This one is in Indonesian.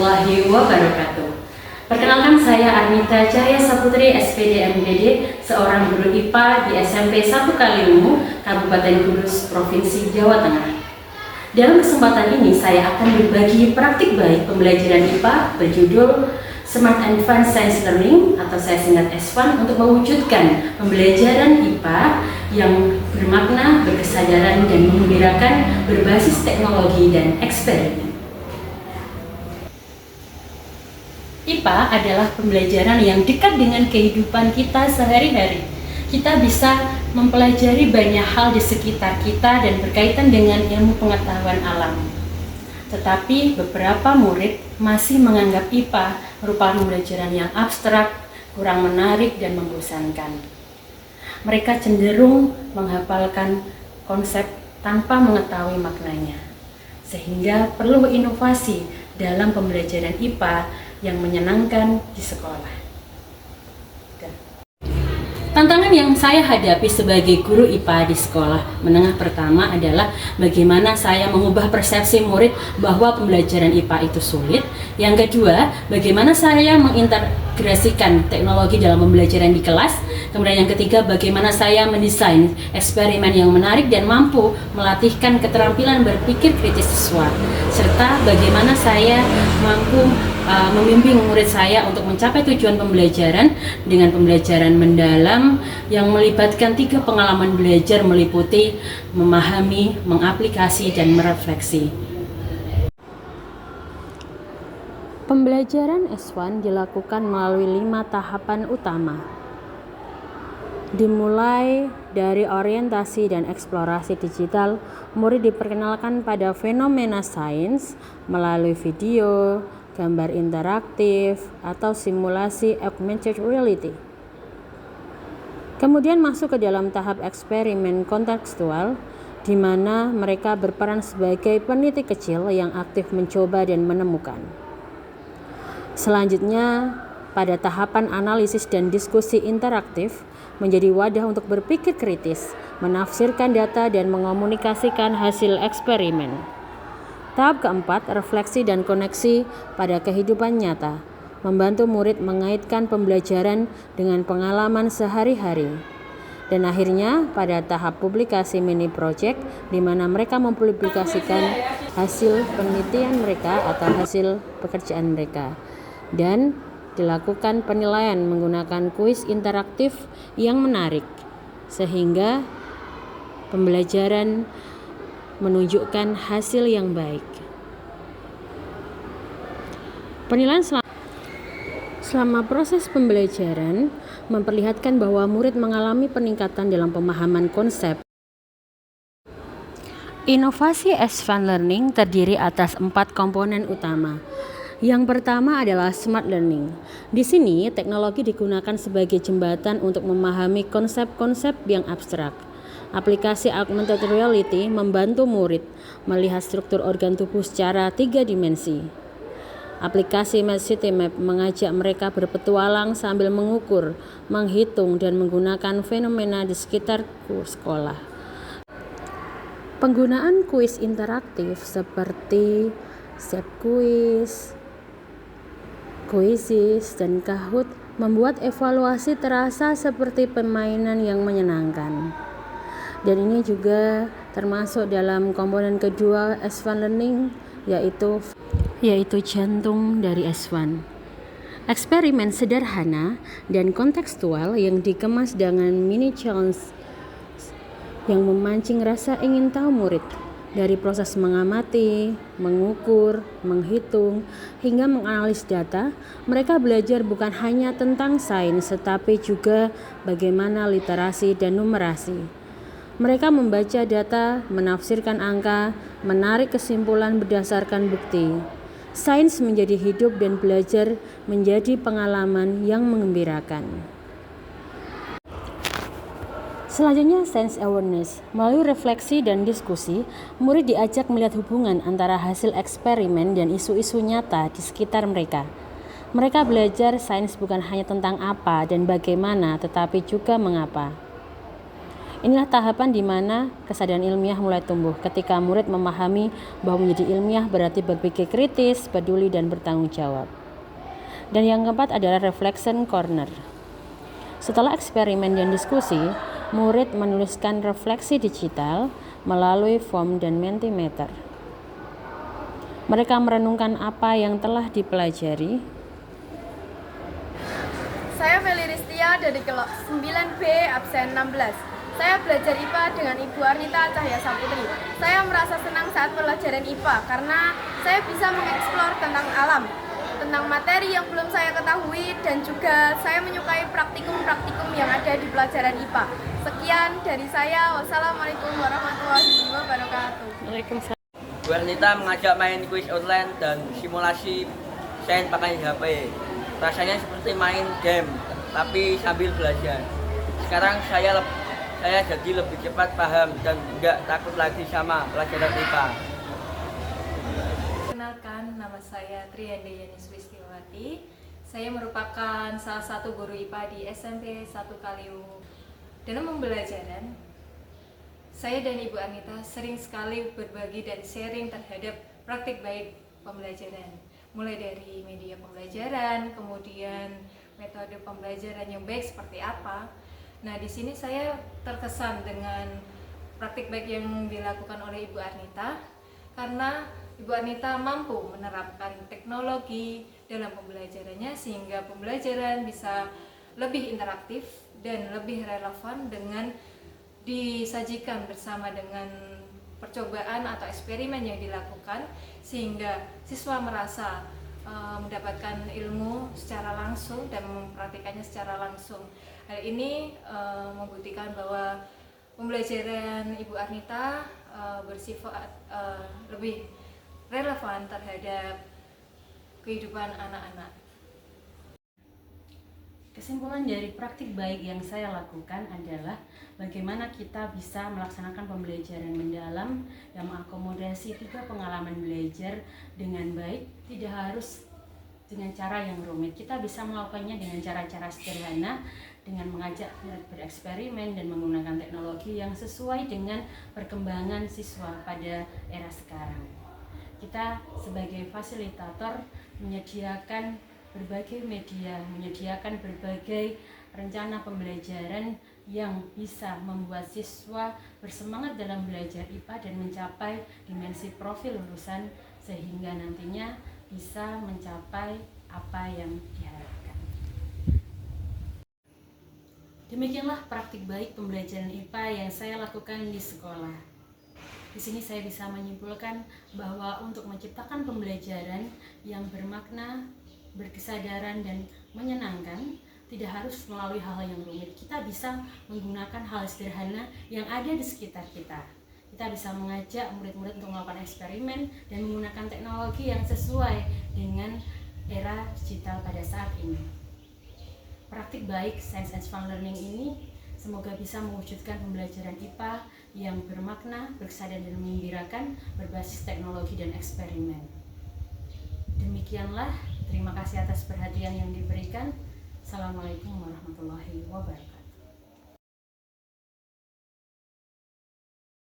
warahmatullahi wabarakatuh. Perkenalkan, saya Armita Cahya Saputri, SPD MPD, seorang guru IPA di SMP 1 Kaliungu, Kabupaten Kudus, Provinsi Jawa Tengah. Dalam kesempatan ini, saya akan berbagi praktik baik pembelajaran IPA berjudul Smart Advanced Science Learning atau saya singkat S1 untuk mewujudkan pembelajaran IPA yang bermakna, berkesadaran, dan menggembirakan berbasis teknologi dan eksperimen. IPA adalah pembelajaran yang dekat dengan kehidupan kita sehari-hari. Kita bisa mempelajari banyak hal di sekitar kita dan berkaitan dengan ilmu pengetahuan alam. Tetapi beberapa murid masih menganggap IPA merupakan pembelajaran yang abstrak, kurang menarik, dan membosankan. Mereka cenderung menghafalkan konsep tanpa mengetahui maknanya. Sehingga perlu inovasi dalam pembelajaran IPA yang menyenangkan di sekolah. Tantangan yang saya hadapi sebagai guru IPA di sekolah menengah pertama adalah bagaimana saya mengubah persepsi murid bahwa pembelajaran IPA itu sulit. Yang kedua, bagaimana saya mengintegrasikan teknologi dalam pembelajaran di kelas. Kemudian yang ketiga, bagaimana saya mendesain eksperimen yang menarik dan mampu melatihkan keterampilan berpikir kritis siswa. Serta bagaimana saya mampu membimbing murid saya untuk mencapai tujuan pembelajaran dengan pembelajaran mendalam yang melibatkan 3 pengalaman belajar meliputi memahami, mengaplikasi, dan merefleksi. Pembelajaran S1 dilakukan melalui 5 tahapan utama. Dimulai dari orientasi dan eksplorasi digital, murid diperkenalkan pada fenomena sains melalui video, gambar interaktif, atau simulasi augmented reality. Kemudian masuk ke dalam tahap eksperimen kontekstual, di mana mereka berperan sebagai peneliti kecil yang aktif mencoba dan menemukan. Selanjutnya, pada tahapan analisis dan diskusi interaktif, menjadi wadah untuk berpikir kritis, menafsirkan data, dan mengomunikasikan hasil eksperimen. Tahap keempat, refleksi dan koneksi pada kehidupan nyata, membantu murid mengaitkan pembelajaran dengan pengalaman sehari-hari. Dan akhirnya pada tahap publikasi mini project, di mana mereka mempublikasikan hasil penelitian mereka atau hasil pekerjaan mereka. Dan dilakukan penilaian menggunakan kuis interaktif yang menarik, sehingga pembelajaran menunjukkan hasil yang baik. Penilaian selama proses pembelajaran memperlihatkan bahwa murid mengalami peningkatan dalam pemahaman konsep. Inovasi S1 Learning terdiri atas 4 komponen utama. Yang pertama adalah Smart Learning. Di sini, teknologi digunakan sebagai jembatan untuk memahami konsep-konsep yang abstrak. Aplikasi augmented reality membantu murid melihat struktur organ tubuh secara 3 dimensi. Aplikasi CityMap mengajak mereka berpetualang sambil mengukur, menghitung, dan menggunakan fenomena di sekitar sekolah. Penggunaan kuis interaktif seperti ShapQuiz, Quizzes, dan Kahoot membuat evaluasi terasa seperti permainan yang menyenangkan. Dan ini juga termasuk dalam komponen kedua S1 Learning, yaitu jantung dari S1. Eksperimen sederhana dan kontekstual yang dikemas dengan mini challenge yang memancing rasa ingin tahu murid. Dari proses mengamati, mengukur, menghitung, hingga menganalisis data, mereka belajar bukan hanya tentang sains, tetapi juga bagaimana literasi dan numerasi. Mereka membaca data, menafsirkan angka, menarik kesimpulan berdasarkan bukti. Sains menjadi hidup dan belajar menjadi pengalaman yang menggembirakan. Selanjutnya, Science Awareness. Melalui refleksi dan diskusi, murid diajak melihat hubungan antara hasil eksperimen dan isu-isu nyata di sekitar mereka. Mereka belajar sains bukan hanya tentang apa dan bagaimana, tetapi juga mengapa. Inilah tahapan di mana kesadaran ilmiah mulai tumbuh ketika murid memahami bahwa menjadi ilmiah berarti berpikir kritis, peduli, dan bertanggung jawab. Dan yang keempat adalah reflection corner. Setelah eksperimen dan diskusi, murid menuliskan refleksi digital melalui form dan Mentimeter. Mereka merenungkan apa yang telah dipelajari. Saya Feli Ristia dari kelas 9B absen 16. Saya belajar IPA dengan Ibu Arnita Cahya Saputri. Saya merasa senang saat pelajaran IPA karena saya bisa mengeksplor tentang alam, tentang materi yang belum saya ketahui, dan juga saya menyukai praktikum-praktikum yang ada di pelajaran IPA. Sekian dari saya. Wassalamualaikum warahmatullahi wabarakatuh. Waalaikumsalam. Bu Arnita mengajak main kuis online dan simulasi sains pakai HP. Rasanya seperti main game, tapi sambil belajar. Sekarang saya jadi lebih cepat paham dan tidak takut lagi sama pelajaran IPA. Kenalkan, nama saya Triandayani Swistiwati. Saya merupakan salah satu guru IPA di SMP 1 Kaliungu. Dalam pembelajaran, saya dan Ibu Anita sering sekali berbagi dan sharing terhadap praktik baik pembelajaran. Mulai dari media pembelajaran, kemudian metode pembelajaran yang baik seperti apa. Nah, di sini saya terkesan dengan praktik baik yang dilakukan oleh Ibu Arnita karena Ibu Arnita mampu menerapkan teknologi dalam pembelajarannya sehingga pembelajaran bisa lebih interaktif dan lebih relevan dengan disajikan bersama dengan percobaan atau eksperimen yang dilakukan sehingga siswa merasa mendapatkan ilmu secara langsung dan mempraktikkannya secara langsung. Hal ini membuktikan bahwa pembelajaran Ibu Arnita bersifat lebih relevan terhadap kehidupan anak-anak. Kesimpulan dari praktik baik yang saya lakukan adalah bagaimana kita bisa melaksanakan pembelajaran mendalam yang mengakomodasi 3 pengalaman belajar dengan baik, tidak harus dengan cara yang rumit. Kita bisa melakukannya dengan cara-cara sederhana, dengan mengajak murid bereksperimen dan menggunakan teknologi yang sesuai dengan perkembangan siswa pada era sekarang. Kita sebagai fasilitator menyediakan berbagai media, menyediakan berbagai rencana pembelajaran yang bisa membuat siswa bersemangat dalam belajar IPA dan mencapai dimensi profil lulusan sehingga nantinya bisa mencapai apa yang diharapkan. Demikianlah praktik baik pembelajaran IPA yang saya lakukan di sekolah. Di sini saya bisa menyimpulkan bahwa untuk menciptakan pembelajaran yang bermakna, berkesadaran, dan menyenangkan, tidak harus melalui hal yang rumit. Kita bisa menggunakan hal sederhana yang ada di sekitar kita. Kita bisa mengajak murid-murid untuk melakukan eksperimen dan menggunakan teknologi yang sesuai dengan era digital pada saat ini. Praktik baik Science and Fun Learning ini semoga bisa mewujudkan pembelajaran IPA yang bermakna, berkesan, dan menggembirakan berbasis teknologi dan eksperimen. Demikianlah, terima kasih atas perhatian yang diberikan. Assalamualaikum warahmatullahi wabarakatuh.